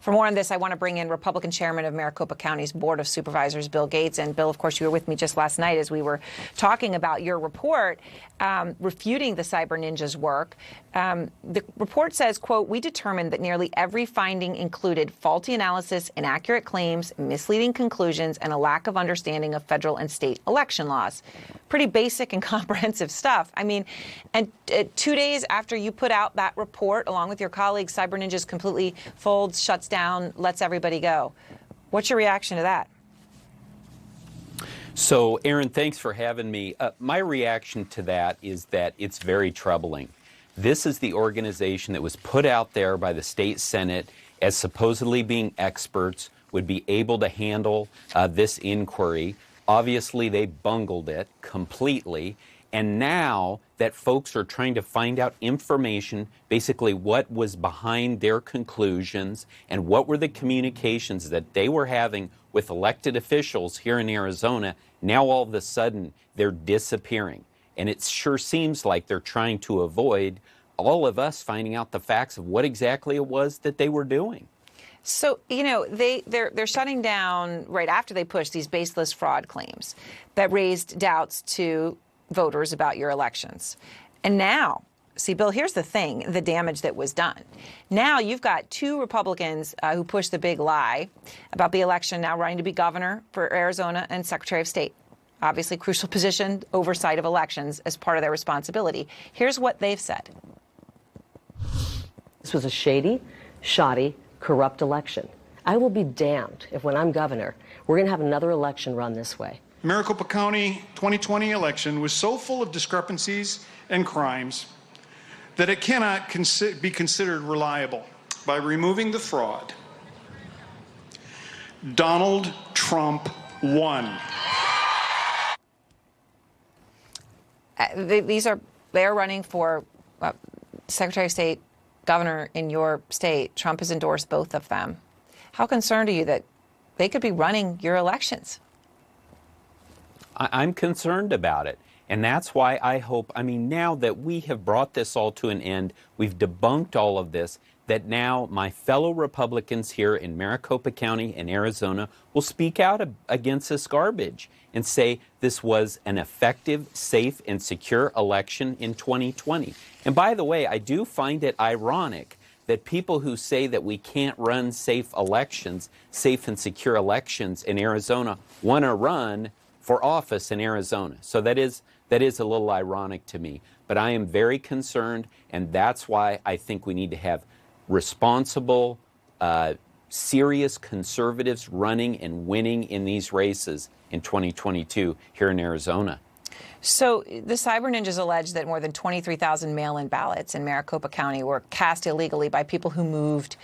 For more on this, I want to bring in Republican Chairman of Maricopa County's Board of Supervisors, Bill Gates. And Bill, of course, you were with me just last night as we were talking about your report refuting the Cyber Ninjas' work. The report says, quote, "We determined that nearly every finding included faulty analysis, inaccurate claims, misleading conclusions, and a lack of understanding of federal and state election laws." Pretty basic and comprehensive stuff. I mean, and 2 days after you put out that report, along with your colleagues, Cyber Ninjas completely folds, shuts down, lets everybody go. What's your reaction to that? So, Aaron, thanks for having me. My reaction to that is that it's very troubling. This is the organization that was put out there by the state Senate as supposedly being experts, would be able to handle this inquiry. Obviously, they bungled it completely. And now that folks are trying to find out information, basically what was behind their conclusions and what were the communications that they were having with elected officials here in Arizona, now all of a sudden they're disappearing. And it sure seems like they're trying to avoid all of us finding out the facts of what exactly it was that they were doing. So, you know, they're shutting down right after they pushed these baseless fraud claims that raised doubts to voters about your elections. And now, see, Bill, here's the thing, the damage that was done. Now you've got two Republicans who pushed the big lie about the election, now running to be governor for Arizona and Secretary of State. Obviously, crucial position, oversight of elections as part of their responsibility. Here's what they've said. This was a shady, shoddy, corrupt election. I will be damned if when I'm governor, we're going to have another election run this way. Maricopa County 2020 election was so full of discrepancies and crimes that it cannot be considered reliable. By removing the fraud, Donald Trump won. They are running for Secretary of State, governor in your state. Trump has endorsed both of them. How concerned are you that they could be running your elections? I'm concerned about it. And that's why I hope, I mean, now that we have brought this all to an end, we've debunked all of this, that now my fellow Republicans here in Maricopa County and Arizona will speak out against this garbage and say this was an effective, safe, and secure election in 2020. And by the way, I do find it ironic that people who say that we can't run safe elections, safe and secure elections in Arizona, want to run for office in Arizona. So that is a little ironic to me. But I am very concerned, and that's why I think we need to have responsible, serious conservatives running and winning in these races in 2022 here in Arizona. So the Cyber Ninjas allege that more than 23,000 mail-in ballots in Maricopa County were cast illegally by people who moved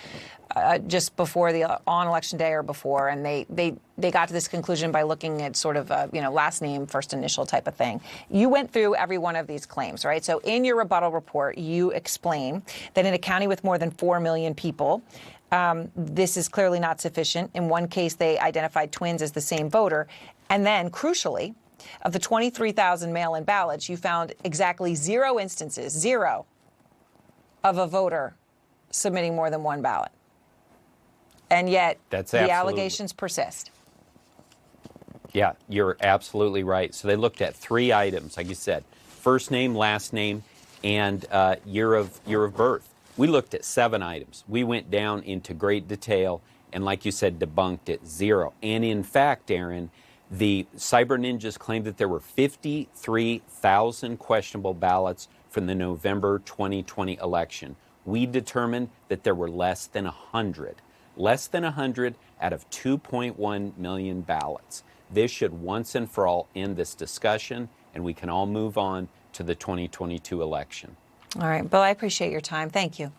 just before on election day or before, and they got to this conclusion by looking at sort of last name, first initial type of thing. You went through every one of these claims, right? So in your rebuttal report, you explain that in a county with more than 4 million people, this is clearly not sufficient. In one case, they identified twins as the same voter, and then crucially, of the 23,000 mail-in ballots, you found exactly 0 instances, 0, of a voter submitting more than one ballot. And yet, the allegations persist. Yeah, you're absolutely right. So they looked at 3 items, like you said, first name, last name, and year of birth. We looked at 7 items. We went down into great detail, and like you said, debunked it, 0. And in fact, Aaron, the Cyber Ninjas claimed that there were 53,000 questionable ballots from the November 2020 election. We determined that there were less than 100. Less than 100 out of 2.1 million ballots. This should once and for all end this discussion, and we can all move on to the 2022 election. All right, Bill, I appreciate your time. Thank you.